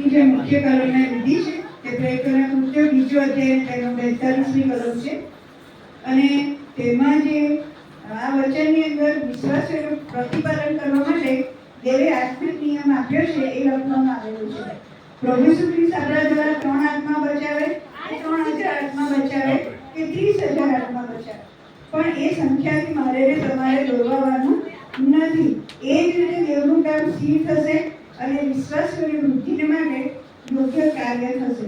ની જે મુખ્ય કલમ મેં લીધી છે તે પ્રયત્નોના કૃત્યો બીજો અધ્યાય તેનો 42મી કલમ છે અને તેમાં જે આ વચનની અંદર વિશ્વાસનું પ્રતિપાલન કરવા માટે દેવે આત્મિક નિયમ આપ્યો છે એ લખવામાં આવેલું છે. પ્રભુ ઈસુ ખ્રિસ્ત આપણા દ્વારા 3 આત્મા બચાવે, 3,000 આત્મા બચાવે કે 30,000 આત્મા બચાવે, પણ એ સંખ્યાથી મારે ને તમારે દોરવાનું નથી. એ જ રીતે દેવનું કામ સ્થિર થશે અને વિશ્વાસની વૃદ્ધિને માટે યોગ્ય કાર્ય થશે.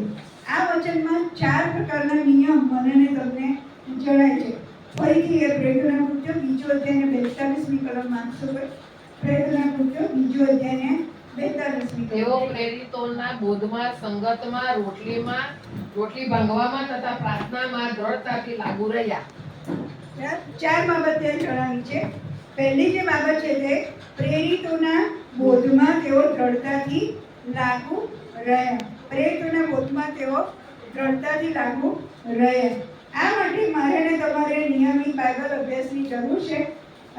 આ વચનમાં 4 પ્રકારના નિયમ મને ને તમને જણાય છે. ફરીથી એ પ્રેરણા કૃત્યો બીજો અધ્યાય 42મી કલમ વાંચશો. પ્રેરણા કૃત્યો બીજો અધ્યાય 42મી કલમ. તેઓ પ્રેરિતોના બોધમાં, સંગતમાં, રોટલી ભાંગવામાં તથા પ્રાર્થનામાં દ્રઢતાથી લાગુ રહ્યા. 4 બાબત ત્યાં જણાવી છે. પહેલી જે બાબત છે તે પ્રેરિતોના બોધમાં તેઓ દ્રઢતાથી લાગુ રહ્યા. પ્રેરિતોના બોધમાં તેઓ દ્રઢતાથી લાગુ રહ્યા. આ માટે મારે ને તમારે નિયમિત બાઇબલ અભ્યાસની જરૂર છે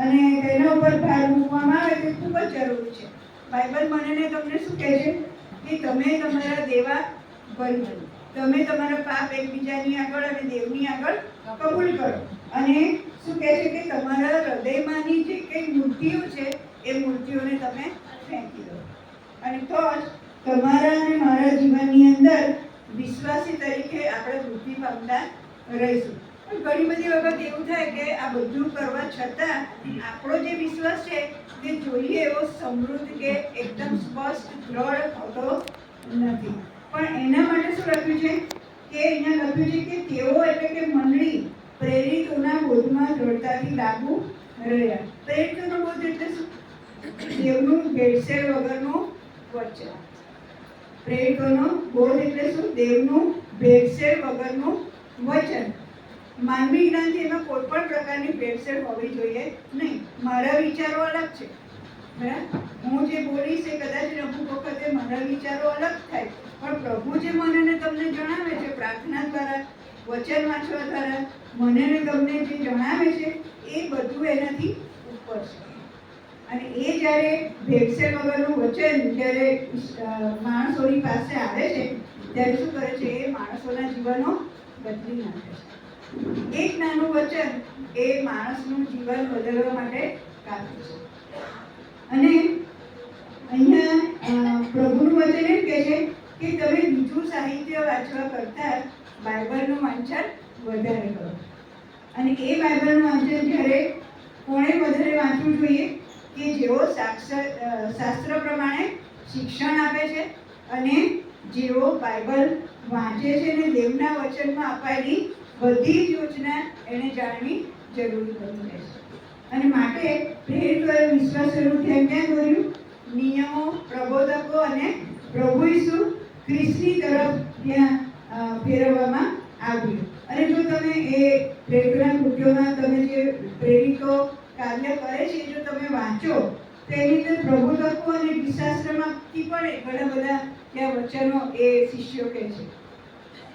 અને તેના ઉપર ભાર મૂકવામાં આવે તે ખૂબ જ જરૂરી છે. બાઇબલ મને ને તમને શું કહે છે કે તમે તમારા દેવા ભરી દો, તમે તમારા પાપ એકબીજાની આગળ અને દેવની આગળ કબૂલ કરો અને શું કહે છે કે તમારા હૃદયમાંની જે કંઈ મૂર્તિઓ છે એ મૂર્તિઓને તમે ફેંકી દો અને તો જ તમારા અને મારા જીવનની અંદર વિશ્વાસી તરીકે આપણે વૃદ્ધિ પામતા રહીશું. પણ ઘણી બધી વખત એવું થાય કે આ બધું કરવા છતાં આપણો જે વિશ્વાસ છે તે જોઈએ એવો સમૃદ્ધ કે એકદમ સ્પષ્ટ દ્રઢ હોતો નથી. પણ એના માટે શું લખ્યું છે કે અહીંયા લખ્યું છે કે તેઓ એટલે કે મંડળી પ્રેરિતોના બોધમાં દ્રઢતાથી લાગુ રહ્યા. પ્રેરિતોનો બોધ એટલે શું? દેવનું ભેળસેળ વગરનું વચન. પ્રેરિતોનો બોધ એટલે શું? દેવનું ભેળસેળ વગરનું વચન. માનવી જ્ઞાનથી એમાં કોઈ પણ પ્રકારની ભેળસેળ હોવી જોઈએ નહીં. મારા વિચારો અલગ છે, બરાબર? હું જે બોલીશ એ કદાચ અમુક વખતે મારા વિચારો અલગ થાય, પણ પ્રભુ જે મને ને તમને જણાવે છે પ્રાર્થના દ્વારા, વચન વાંચવા દ્વારા મને ને તમને જે જણાવે છે એ બધું એનાથી ઉપર છે. અને એ જ્યારે ભેળસેળ વગરનું વચન જ્યારે માણસોની પાસે આવે છે ત્યારે શું કરે છે? એ માણસોના જીવનો બદલી નાખે છે. એક નાનું વચન એ માણસનું જીવન બદલવા માટે કાફી છે. અને અહીંયા પ્રભુનું વચન એમ કહે છે કે તમે બીજું સાહિત્ય વાંચવા કરતાં બાઇબલનું વાંચન વધારે કરો. અને એ બાઇબલનું વાંચન જ્યારે કોણે વધારે વાંચવું જોઈએ? કે જેઓ શાસ્ત્ર પ્રમાણે શિક્ષણ આપે છે અને જેઓ બાઇબલ વાંચે છે અને દેવના વચનમાં અપાયેલી બધી જ યોજના એને જાણવી જરૂરી બની રહે છે. અને માટે પ્રેરિતોએ વિશ્વાસોનું ધ્યાન ક્યાં દોર્યું? નિયમો, પ્રબોધકો અને પ્રભુ ઈસુ ખ્રિસ્તની તરફ ત્યાં ફેરવવામાં આવ્યું. અને જો તમે એ પ્રેરિતોના કૃત્યોમાં તમે જે પ્રેરિતો કાર્ય કરે છે જો તમે વાંચો તો એની અંદર પ્રબોધકો અને વિશ્વાસમાંથી પણ ઘણા બધા ત્યાં વચનો એ શિષ્યો કહે છે.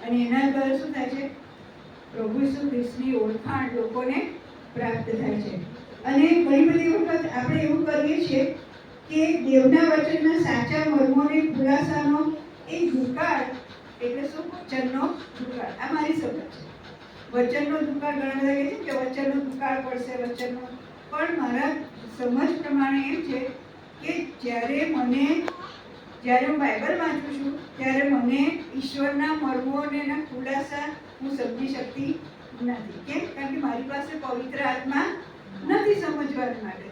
અને એના દ્વારા શું થાય છે? પ્રભુ ઈસુ ખ્રિસ્તની ઓળખાણ લોકોને પ્રાપ્ત થાય છે. અને ઘણી બધી વખત આપણે એવું કરીએ છીએ કે દેવના વચનના સાચા મર્મોને ખુલાસાનો એક દુકાળ એટલે શું? વચનનો દુકાળ. આ મારી સમજ છે. વચનનો દુકાળ ઘણા બધા કહે છે કે વચનનો દુકાળ પડશે, વચનનો. પણ મારા સમજ પ્રમાણે એમ છે કે જ્યારે હું બાઇબલ વાંચું છું ત્યારે મને ઈશ્વરના મર્મો અને એના ખુલાસા હું સમજી શકતી નથી. કેમ? કારણ કે મારી પાસે પવિત્ર આત્મા નથી સમજવા માટે.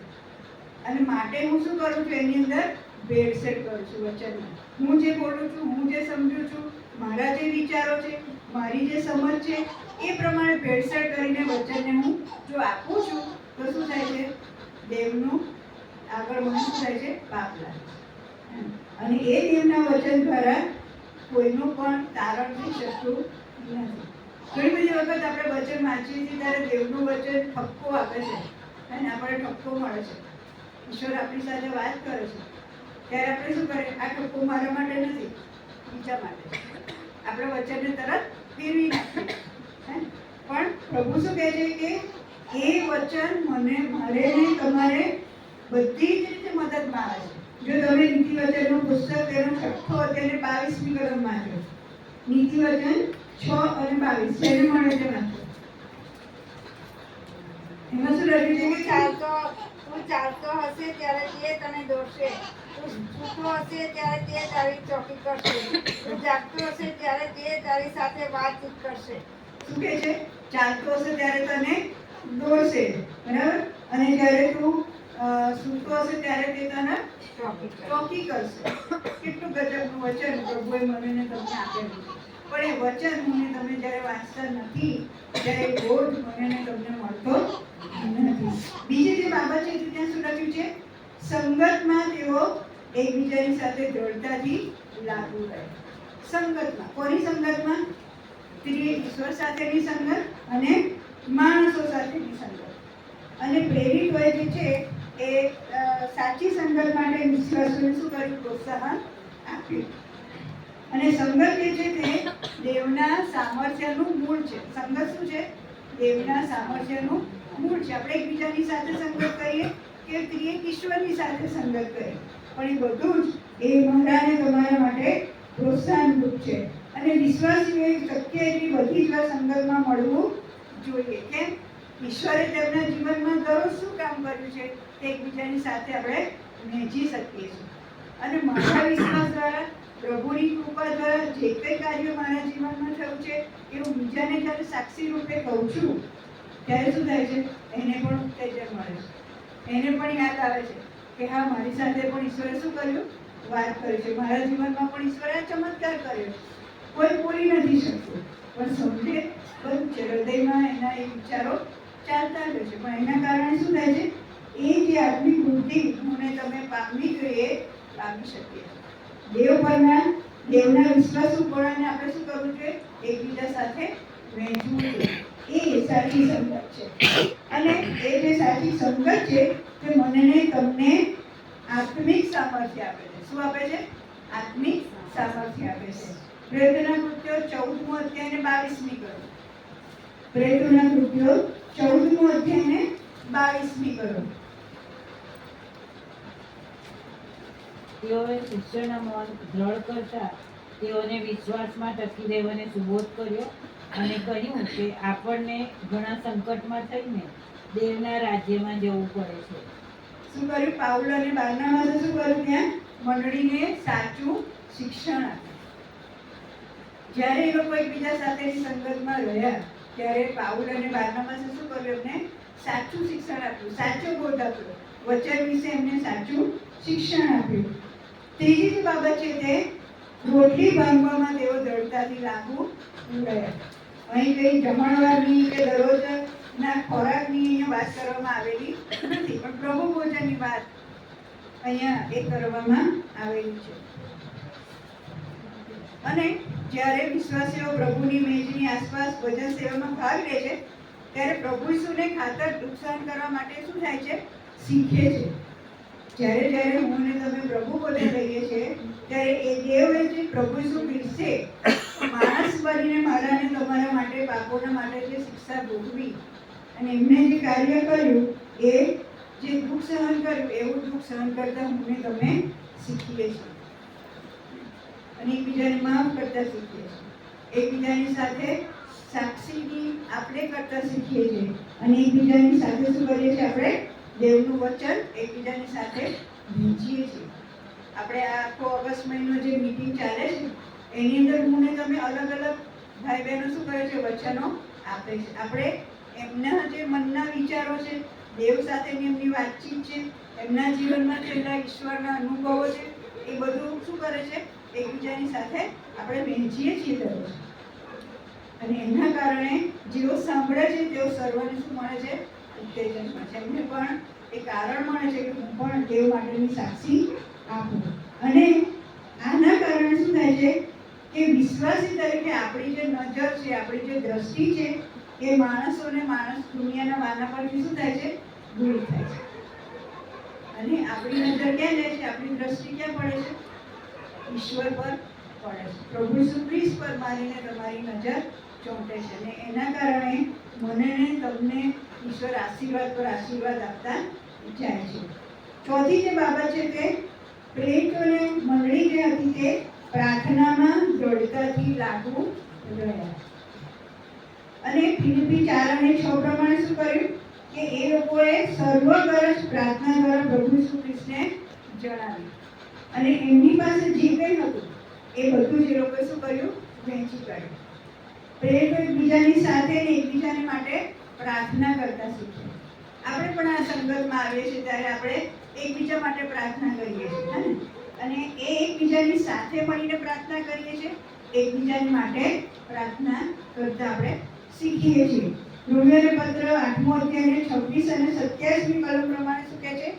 અને માટે હું શું કરું છું? એની અંદર ભેળસેળ કરું છું વચનમાં. હું જે બોલું છું, હું જે સમજું છું, મારા જે વિચારો છે, મારી જે સમજ છે એ પ્રમાણે ભેળસેળ કરીને વચનને હું જો આપું છું તો શું થાય છે? દેવનું આગળ મને શું થાય છે? પાપ લાગે છે. અને એ દેવના વચન દ્વારા કોઈનું પણ તારણ થઈ શકતું નથી. ઘણી બધી વખત આપણે વચન વાંચીએ છીએ ત્યારે દેવનું વચન ઠપકો આપે છે અને આપણે ઠપકો મળે છે. ઈશ્વર આપણી સાથે વાત કરે છે ત્યારે આપણે શું કરીએ? આ ઠપકો મારા માટે નથી, બીજા માટે. આપણે વચનને તરત ફેરવી નાખીએ. પણ પ્રભુ શું કહે છે કે એ વચન મારે ને તમારે બધી જ રીતે મદદમાં આવે છે. જો તમે નીતિ વચનનું પુસ્તક તેનો 6 અધ્યાય 22મી કલમ વાંચો, નીતિ વચન 6 અને 22 જેને મળે તે વાંચો. એમાં શું લખ્યું છે કે તું ચાલતો હશે ત્યારે તે તને દોરશે, તું સૂતો હશે ત્યારે તે તારી ચોકી કરશે, તું જાગતો હશે ત્યારે તે તારી સાથે વાતચીત કરશે. શું કહે છે? ચાલતો હશે ત્યારે તને દોરશે, બરાબર, અને જ્યારે તું સૂતો હશે ત્યારે તે તને ચોકી કરશે. કેટલું ગજબનું વચન પ્રભુએ મને ને તમને આપેલું છે. પણ એ વચન મને તમે જ્યારે વાંચતા નથી ત્યારે રોજ મને ને તમને મળતો નથી. બીજી જે બાબત છે ત્યાં શું લખ્યું છે? સંગતમાં તેઓ એકબીજાની સાથે દ્રઢતાથી લાગુ રહે. સંગતમાં, કોની સંગતમાં? ઈશ્વર સાથેની સંગત અને માણસો સાથેની સંગત. અને પ્રેરિતોએ જે છે એ સાચી સંગત માટે વિશ્વાસોને શું કર્યું? પ્રોત્સાહન આપ્યું. અને સંગત જે છે તે દેવના સામર્થ્યનું મૂળ છે. સંગત શું છે? દેવના સામર્થ્યનું મૂળ છે. આપણે એકબીજાની સાથે સંગત કરીએ કે ત્રિએક ઈશ્વરની સાથે સંગત કરીએ, પણ એ બધું જ એ મારા અને તમારા માટે પ્રોત્સાહનરૂપ છે. અને વિશ્વાસીઓએ શક્ય એટલી બધી જ વાર સંગતમાં મળવું જોઈએ. કેમ? ઈશ્વરે તેમના જીવનમાં દરરોજ શું કામ કર્યું છે તે એકબીજાની સાથે આપણે વહેંચી શકીએ છીએ. અને મારા વિશ્વાસ દ્વારા, પ્રભુની કૃપા દ્વારા જે કંઈ કાર્યો મારા જીવનમાં થયું છે એ હું બીજાને જ્યારે સાક્ષી રૂપે કહું છું ત્યારે શું થાય છે? એને પણ ઉત્તેજન મળે છે, એને પણ યાદ આવે છે કે હા, મારી સાથે પણ ઈશ્વરે શું કર્યું? વાત કરી છે. મારા જીવનમાં પણ ઈશ્વરે આ ચમત્કાર કર્યો. કોઈ બોલી નથી શકતું, પણ સમજે બધું છે, હૃદયમાં એના એ વિચારો ચાલતા રહે છે. પણ એના કારણે શું થાય છે? એ જે આત્મિક વૃદ્ધિ મને તમે પામવી જોઈએ પામી શકીએ. દેવ પરના દેવના વિશ્વાસુપણાને આપણે શું કરવું જોઈએ? એકબીજા સાથે વહેંચવું જોઈએ. એ સાચી સંગત છે. અને એ જે સાચી સંગત છે તે મને ને તમને આત્મિક સામર્થ્ય આપે છે. શું આપે છે? આત્મિક સામર્થ્ય આપે છે. પ્રેરિતોના કૃત્યો 14મો અધ્યાય ને 22મી કલમ. પ્રેરિતોના કૃત્યો 14મો અધ્યાય ને 22મી કલમ. તેઓએ શિષ્યોના મન દ્રઢ કરતા તેઓને વિશ્વાસમાં ટકી રહેવાને સુબોધ કર્યો અને કહ્યું કે આપણને ઘણા સંકટમાં થઈને દેવના રાજ્યમાં જવું પડે છે. શું કર્યું? પાઉલ અને બારનાબાસે શું કર્યું? ત્યાં મંડળીને સાચું શિક્ષણ આપ્યું. જ્યારે એ લોકો એકબીજા સાથેની સંગતમાં રહ્યા ત્યારે પાઉલ અને બારનાબાસે શું કર્યું? એમને સાચું શિક્ષણ આપ્યું, સાચો બોધ આપ્યો, વચન વિશે એમને સાચું શિક્ષણ આપ્યું. ત્રીજી જે બાબત છે તે રોટલી ભાંગવામાં તેઓ દ્રઢતાથી લાગુ રહ્યા. અહીં કઈ જમણવારની કે દરરોજના ખોરાકની અહીંયા વાત કરવામાં આવેલી નથી, પણ પ્રભુ ભોજનની વાત અહીંયા એ કરવામાં આવેલી છે. અને જ્યારે વિશ્વાસીઓ પ્રભુની મેજની આસપાસ ભજન સેવામાં ભાગ લે છે ત્યારે પ્રભુ ઈસુને ખાતર નુકસાન કરવા માટે શું થાય છે? શીખે છે. જ્યારે જ્યારે હું અને તમે પ્રભુ ભોજન લઈએ છીએ ત્યારે એ દેવ જે પ્રભુ ઈસુ પીરસે માણસ બનીને મારા અને તમારા માટે, પાપોના માટે જે શિક્ષા ભોગવી અને એમને જે કાર્ય કર્યું, એ જે દુઃખ સહન કર્યું એવું દુઃખ સહન કરતા હું ને તમે શીખીએ છીએ. અને એકબીજાને માફ કરતા શીખીએ છીએ. એકબીજાની સાથે સાક્ષીની આપણે કરતા શીખીએ છીએ. અને એકબીજાની સાથે શું કરીએ છીએ? આપણે દેવનું વચન એકબીજાની સાથે વહેંચીએ છીએ. આપણે આ આખો ઓગસ્ટ મહિનો જે મીટિંગ ચાલે છે એની અંદર હું ને તમે અલગ અલગ ભાઈ બહેનો શું કરે છે? વચનો આપે છે. આપણે એમના જે મનના વિચારો છે, દેવ સાથેની એમની વાતચીત છે, એમના જીવનમાં થયેલા ઈશ્વરના અનુભવો છે, એ બધું શું કરે છે? એકબીજાની સાથે આપણે વહેંચીએ છીએ દરરોજ. અને એના કારણે જેઓ સાંભળે છે તેઓ સર્વને શું મળે છે? ઉત્તેજન મળે છે. એમને પણ એ કારણ મળે છે કે હું પણ દેવ માટેની સાક્ષી આપું. અને આના કારણે શું થાય છે કે વિશ્વાસી તરીકે આપણી જે નજર છે, આપણી જે દ્રષ્ટિ છે એ માણસોને, દુનિયાના વાના પરથી શું થાય છે? દૂર થાય છે. અને આપણી નજર ક્યાં જાય છે? આપણી દ્રષ્ટિ ક્યાં પડે છે? ઈશ્વર પર પડે છે. પ્રભુ ઈસુ ખ્રિસ્ત પર મારીને તમારી નજર ચોંટે છે. અને એના કારણે મને ને તમને ઈશ્વર આશીર્વાદ પર આશીર્વાદ આપતા જાય છે. ચોથી જે બાબત છે તે પ્રેરિતોને મંડળી જે હતી તે પ્રાર્થનામાં દ્રઢતાથી લાગુ રહ્યા. અને ફિલિપી 4 અને 6 પ્રમાણે શું કર્યું કે એ લોકોએ સર્વગરજ પ્રાર્થના દ્વારા પ્રભુ ઈસુ ખ્રિસ્તને જણાવ્યું અને એમની પાસે જે કંઈ હતું એ બધું જ એ લોકોએ શું કર્યું? વહેંચી કાઢ્યું. પ્રેરિતો એકબીજાની સાથે અને એકબીજાને માટે પ્રાર્થના કરતા શીખ્યા. આપણે પણ આ સંગતમાં આવીએ છીએ ત્યારે આપણે એકબીજા માટે પ્રાર્થના કરીએ છીએ, હે ને? અને એ એકબીજાની સાથે મળીને પ્રાર્થના કરીએ છીએ, એકબીજાની માટે પ્રાર્થના કરતા આપણે શીખીએ છીએ. રોમિયોને પત્ર 8મો અધ્યાય 26 અને 27મી કલમ પ્રમાણે શું કહે છે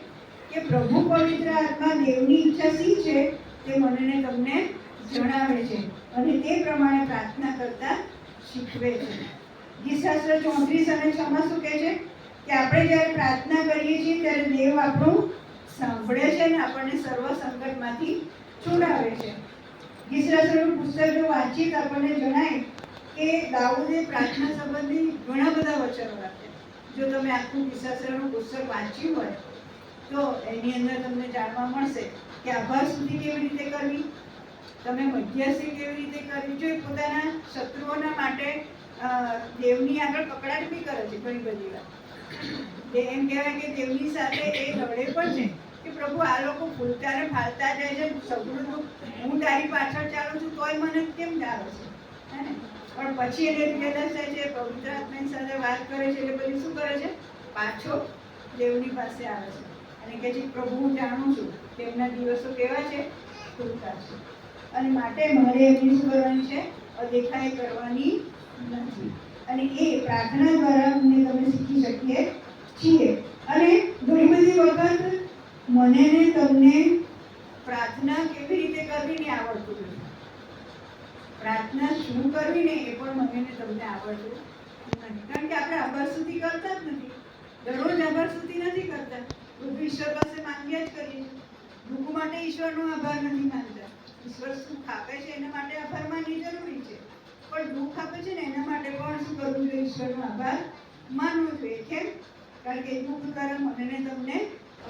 કે પ્રભુ પવિત્ર આત્મા દેવની ઈચ્છા શી છે તે મને ને તમને જણાવે છે અને તે પ્રમાણે પ્રાર્થના કરતા શીખવે છે. ગીતશાસ્ત્ર 34 અને 6 માં શું કહે છે કે આપણે જ્યારે પ્રાર્થના કરીએ છીએ ત્યારે દેવ આપણું સાંભળે છે અને આપણને સર્વ સંકટમાંથી છોડાવે છે. ગીતશાસ્ત્રનું પુસ્તક જો વાંચીએ તો આપણને જણાય કે દાઉદે પ્રાર્થના સંબંધી ઘણા બધા વચનો રાખ્યા. જો તમે આખું ગીતશાસ્ત્રનું પુસ્તક વાંચ્યું હોય તો એની અંદર તમને જાણવા મળશે કે આભાર સ્તુતિ કેવી રીતે કરવી, તમે મધ્યસ્થી કેવી રીતે કરવી. જો પોતાના શત્રુઓના માટે દેવની આગળ કકડાટ બી કરે છે ઘણી બધી વાર. એમ કહેવાય કે દેવની સાથે એ લડે પણ છે કે પ્રભુ આ લોકો ભૂલતા ને ફાલતા જાય છે, સગળું હું તારી પાછળ ચાલું છું તોય મને કેમ ડાળો છે, હે ને? પણ પછી એને રિયલાઇઝ થાય છે, પવિત્ર આત્માની સાથે વાત કરે છે એટલે પછી શું કરે છે? પાછો દેવની પાસે આવે છે અને કહે છે પ્રભુ હું જાણું છું કે એમના દિવસો કેવા છે? ખુલતા છે અને માટે મારે એમની શું કરવાની છે? અદેખાઈ કરવાની નથી. અને એ પ્રાર્થના દ્વારા અમને તમે શીખી શકીએ છીએ. અને ઘણી બધી વખત મને ને તમને પ્રાર્થના કેવી રીતે કરવી ને આવડતું નથી. પ્રાર્થના શું કરવી ને એ પણ મને ને તમને આવડતું નથી, કારણ કે આપણે આભાર સ્તુતિ કરતા જ નથી. દરરોજ આભાર સ્તુતિ નથી કરતા. બધું ઈશ્વર પાસે માંગ્યા જ કરીએ છીએ. દુઃખ માટે ઈશ્વરનો આભાર નથી માનતા. ઈશ્વર સુખ આપે છે એના માટે આભાર માનવી જરૂરી છે, પણ દુઃખ આપે છે ને એના માટે પણ શું કરવું જોઈએ? ઈશ્વરનો આભાર માનવો જોઈએ. કેમ? કારણ કે દુઃખ દ્વારા મને ને તમને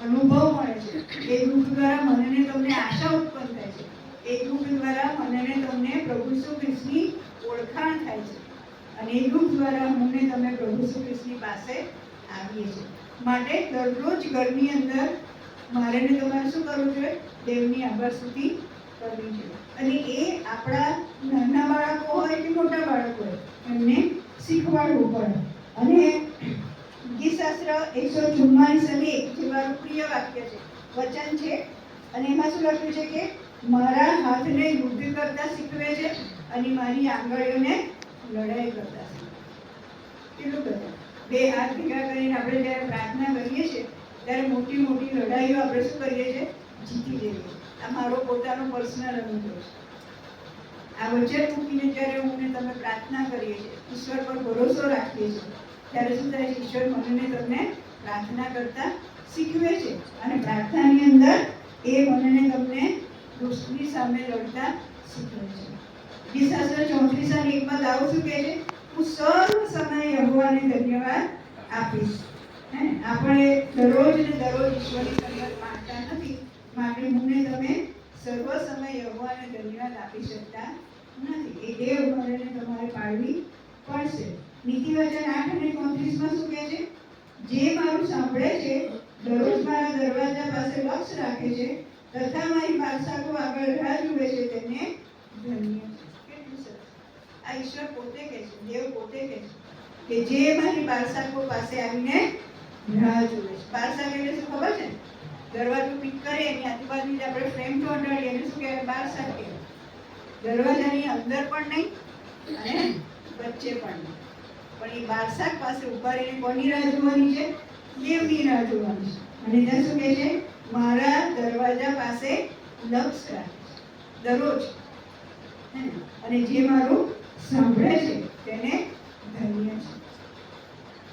અનુભવ મળે છે. એ દુઃખ દ્વારા મને ને તમને આશા ઉત્પન્ન થાય છે. એ દુઃખ દ્વારા મને ને તમને પ્રભુ ઈસુ ખ્રિસ્તની ઓળખાણ થાય છે અને એ દુઃખ દ્વારા હું ને તમે પ્રભુ ઈસુ ખ્રિસ્તની પાસે આવીએ છીએ. માટે દરરોજ ઘરની અંદર મારે ને તમારે શું કરવું જોઈએ? દેવની આભાર સ્તુતિ કરવી જોઈએ. અને એ આપણા નાના બાળકો હોય કે મોટા બાળકો હોય એમને શીખવાડવું પડે. અને ગીતશાસ્ત્ર 144 અને 1 જે મારું પ્રિય વાક્ય છે, વચન છે, અને એમાં શું લખ્યું છે કે મારા હાથને યુદ્ધ કરતા શીખવે છે અને મારી આંગળીઓને લડાઈ કરતા શીખવે. કેટલું બધા બે હાથ ભેગા કરીને આપણે જ્યારે પ્રાર્થના કરીએ છીએ ત્યારે મોટી મોટી લડાઈઓ આપણે શું કરીએ છીએ? જીતી જઈએ છીએ. આ મારો પોતાનો પર્સનલ અનુભવ છે. આ વચન મૂકીને જ્યારે હું ને તમે પ્રાર્થના કરીએ છીએ, ઈશ્વર પર ભરોસો રાખીએ છીએ, ત્યારે શું થાય છે? ઈશ્વર મને તમને પ્રાર્થના કરતા શીખવે છે અને પ્રાર્થનાની અંદર એ મને તમને દુષ્ટની સામે લડતા શીખવે છે. ગીતશાસ્ત્ર 34 અને 1 માં દાઉદ શું કહે છે? હું સર્વ સમયે યહોવાને ધન્યવાદ આપીશ. આપણે દરરોજ ને દરરોજ ઈશ્વરની સંગત માંગતા નથી, માટે હું ને તમે સર્વ સમય યહોવાને ધન્યવાદ આપી શકતા નથી. એ ટેવ મને ને તમારે પાડવી પડશે. નીતિવચન 8 અને 34 માં શું કહે છે? જે મારું સાંભળે છે, દરરોજ મારા દરવાજા પાસે લક્ષ રાખે છે તથા મારી બાદશાહો આગળ રાહ જુએ છે તેને ધન્ય છે. કેટલું સરસ! આ ઈશ્વર પોતે કહે છે, દેવ પોતે કહે છે કે જે મારી બાદશાહો પાસે આવીને રાહ જુએ છે. બાદશાહ એટલે શું ખબર છે? દરવાજો પીક કરે એની આજુબાજુ જે આપણે ફ્રેમ ચોંટાડીએ એને શું કહેવાય? બાદશાહ કહેવાય. દરવાજાની અંદર પણ નહીં અને વચ્ચે પણ નહીં, પણ એ બાદશાહ પાસે ઉભા રહીને કોની રાહ જોવાની છે? દેવની રાહ જોવાની છે. અને ત્યાં શું કહે છે? મારા દરવાજા પાસે લક્ષ રાખે છે દરરોજ, અને જે મારું સાંભળે છે તેને ધન્ય છે.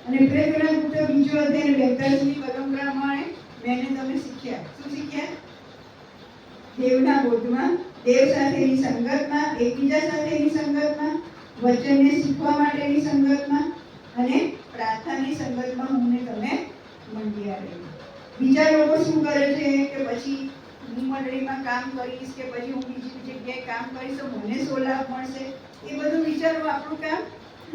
અને પ્રેરણા પુસ્તક 2 અધ્યાય 42ની કલમ પ્રમાણે મેં તમે શીખ્યા. શું શીખ્યા? દેવના બોધમાં, દેવ સાથેની સંગતમાં, એકબીજા સાથેની સંગતમાં, વચનને શીખવા માટેની સંગતમાં અને પ્રાર્થનાની સંગતમાં હું ને તમે મંડિયા રહીએ. બીજા લોકો શું કરે છે કે પછી હું મંડળીમાં કામ કરીશ કે પછી હું બીજી જગ્યાએ કામ કરીશ તો મને શો લાભ મળશે, એ બધું વિચારવું આપણું કામ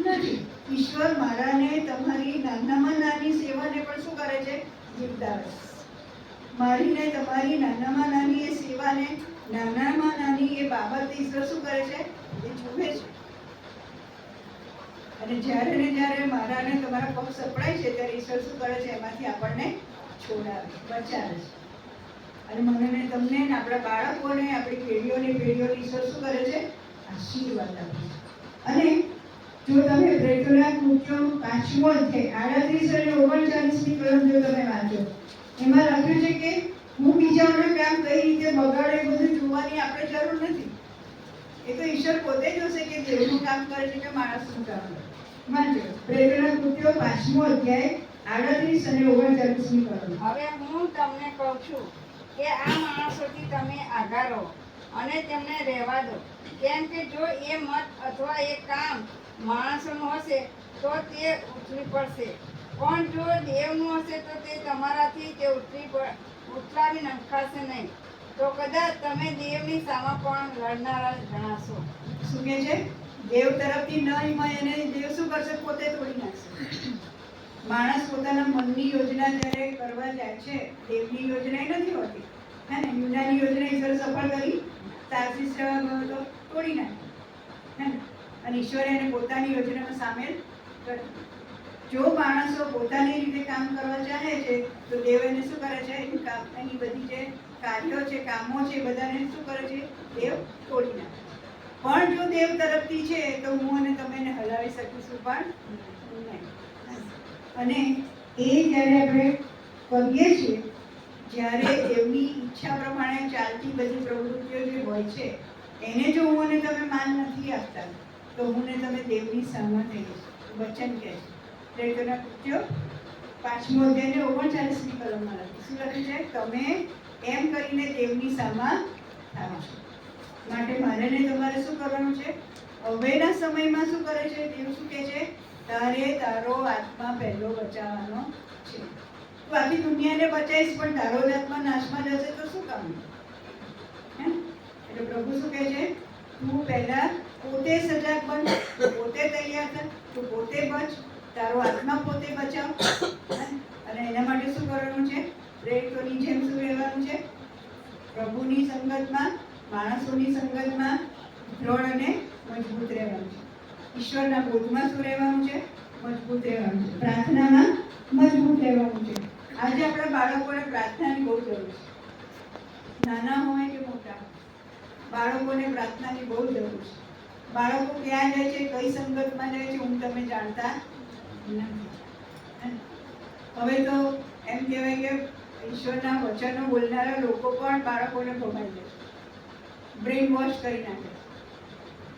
નથી. ઈશ્વર મારાને તમારી નાનામાં નાની સેવાને પણ શું કરે છે? જીવડાવે. મારીને તમારી નાનામાં નાની એ સેવાને, નાનામાં નાની એ બાબત ઈશ્વર શું કરે છે? એ જુએ છે. અને જ્યારે ને જ્યારે મારા ને તમારા પગ સપડાય છે ત્યારે ઈશ્વર શું કરે છે? એમાંથી આપણને છોડાવે, બચાવે છે. અને મને ને તમને ને આપણા બાળકોને, આપણી પેઢીઓને ઈશ્વર શું કરે છે? આશીર્વાદ આપે છે. અને જો તમે પ્રેતોના કૃત્યો 5મો અધ્યાય 38 અને 39ની કલમ જો તમે વાંચો, એમાં લખ્યું છે કે હું બીજાઓના કામ કઈ રીતે બગાડે એ બધું જોવાની આપણે જરૂર નથી. એ તો ઈશ્વર પોતે જોશે કે દેવનું કામ કરે છે કે માણસનું કામ કરે. વાંચો પ્રેતોના કૃત્યો 5મો અધ્યાય 38 અને 39ની કલમ. હવે હું તમને કહું છું કે આ માણસોથી તમે આઘા રહો અને તેમને રહેવા દો, કેમ કે જો એ મત અથવા એ કામ માણસોનું હશે તો તે ઉતરી પડશે, પણ જો દેવનું હશે તો તે તમારાથી તે ઉતરાવી નંખાશે નહીં. તો કદાચ તમે દેવની સામે પણ લડનારા જણાશો. શું કહે છે? દેવ તરફથી નહીં મળે એને દેવ શું કરશે? પોતે તોડી નાખશે. માણસ પોતાના મનની યોજના જ્યારે કરવા જાય છે, દેવની યોજના એ નથી હોતી. હે ને? યુનાની યોજના ઈશ્વર સફળ કરી, તાર્સિસ રહેવા ગયો તો તોડી નાખી. હે ને? અને ઈશ્વરે એને પોતાની યોજનામાં સામેલ કર્યું. જો માણસો પોતાની રીતે કામ કરવા ચાહે છે તો દેવ એને શું કરે છે? એની બધી જે કાર્યો છે, કામો છે, બધાને શું કરે છે? દેવ તોડી નાખે. પણ જો દેવ તરફથી છે તો હું અને તમે એને હલાવી શકીશું પણ નહીં. અને એ જ્યારે આપણે કરીએ છીએ, જ્યારે દેવની ઈચ્છા પ્રમાણે ચાલતી બધી પ્રવૃત્તિઓ જે હોય છે એને જો હું અને તમે માન નથી આપતા તો હું ને તમે દેવની સામે થઈએ છીએ. વચન કહે છે પ્રેતોના કૃત્યો 5મો અધ્યાય 39ની કલમમાં લખ્યું. શું લખ્યું છે? તમે એમ કરીને દેવની સામા થાવ છો. માટે મારે ને તમારે શું કરવાનું છે? હવેના સમયમાં શું કરે છે? દેવ શું કહે છે? તારે તારો આત્મા પહેલો બચાવવાનો છે. તું આખી દુનિયાને બચાવીશ પણ તારો જ આત્મા નાશમાં જશે તો શું કામ? એટલે પ્રભુ શું કહે છે? તું પહેલા પોતે સજાગ બન, પોતે તૈયાર થા, તું પોતે બચ, તારો આત્મા પોતે બચાવ. અને એના માટે શું કરવાનું છે? પ્રેરિતોની જેમ શું રહેવાનું છે? પ્રભુની સંગતમાં, માણસોની સંગતમાં દ્રઢ અને મજબૂત રહેવાનું છે. ઈશ્વરના બોધમાં શું રહેવાનું છે? મજબૂત રહેવાનું છે. પ્રાર્થનામાં મજબૂત રહેવાનું છે. આજે આપણા બાળકોને પ્રાર્થનાની બહુ જરૂર છે. નાના હોય કે મોટા, બાળકોને પ્રાર્થનાની બહુ જરૂર છે. બાળકો ક્યાં જાય છે, કઈ સંગતમાં જાય છે, હું તમે જાણતા નથી. હવે તો એમ કહેવાય કે ઈશ્વરના વચનો બોલનારા લોકો પણ બાળકોને ભમાઈ દે છે, બ્રેઇન વોશ કરી નાખે.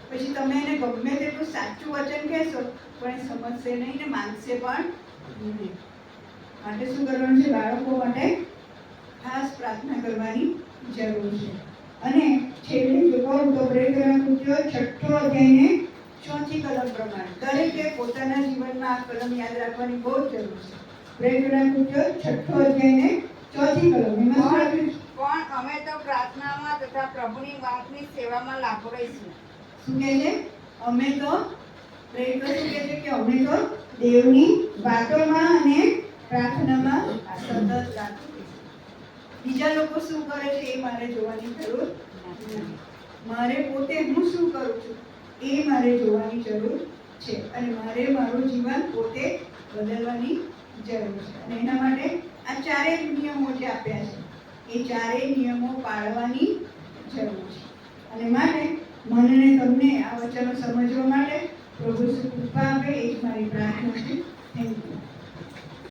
પછી તમે એને ગમે તેટલું સાચું વચન કહેશો પણ એ સમજશે નહીં ને માનશે પણ નહીં. માટે શું કરવાનું છે? બાળકો માટે ખાસ પ્રાર્થના કરવાની જરૂર છે. અને છેલ્લે જો કહું તો પ્રેતોના કૃત્યો 6ઠ્ઠો અધ્યાયને 4થી કલમ પ્રમાણે દરેકે પોતાના જીવનમાં આ કલમ યાદ રાખવાની બહુ જ જરૂર છે. પ્રેતોના કૃત્યો 6ઠ્ઠો અધ્યાયને 4થી કલમ. એમાં શું લખ્યું? પણ અમે તો પ્રાર્થનામાં તથા પ્રભુની વાતની સેવામાં લાભ રહીશું. શું કહે છે? અમે તો પ્રેતો શું કહે છે? કે અમે તો દેવની વાતોમાં અને પ્રાર્થનામાં સતત લાગુ. બીજા લોકો શું કરે છે એ મારે જોવાની જરૂર નથી. મારે પોતે હું શું કરું છું એ મારે જોવાની જરૂર છે. અને મારે મારું જીવન પોતે બદલવાની જરૂર છે. અને એના માટે આ ચારેય નિયમો જે આપ્યા છે એ ચારેય નિયમો પાળવાની જરૂર છે. અને માટે મને ને તમને આ વચનો સમજવા માટે પ્રભુ કૃપા આપે એ જ મારી પ્રાર્થના છે. Thank you.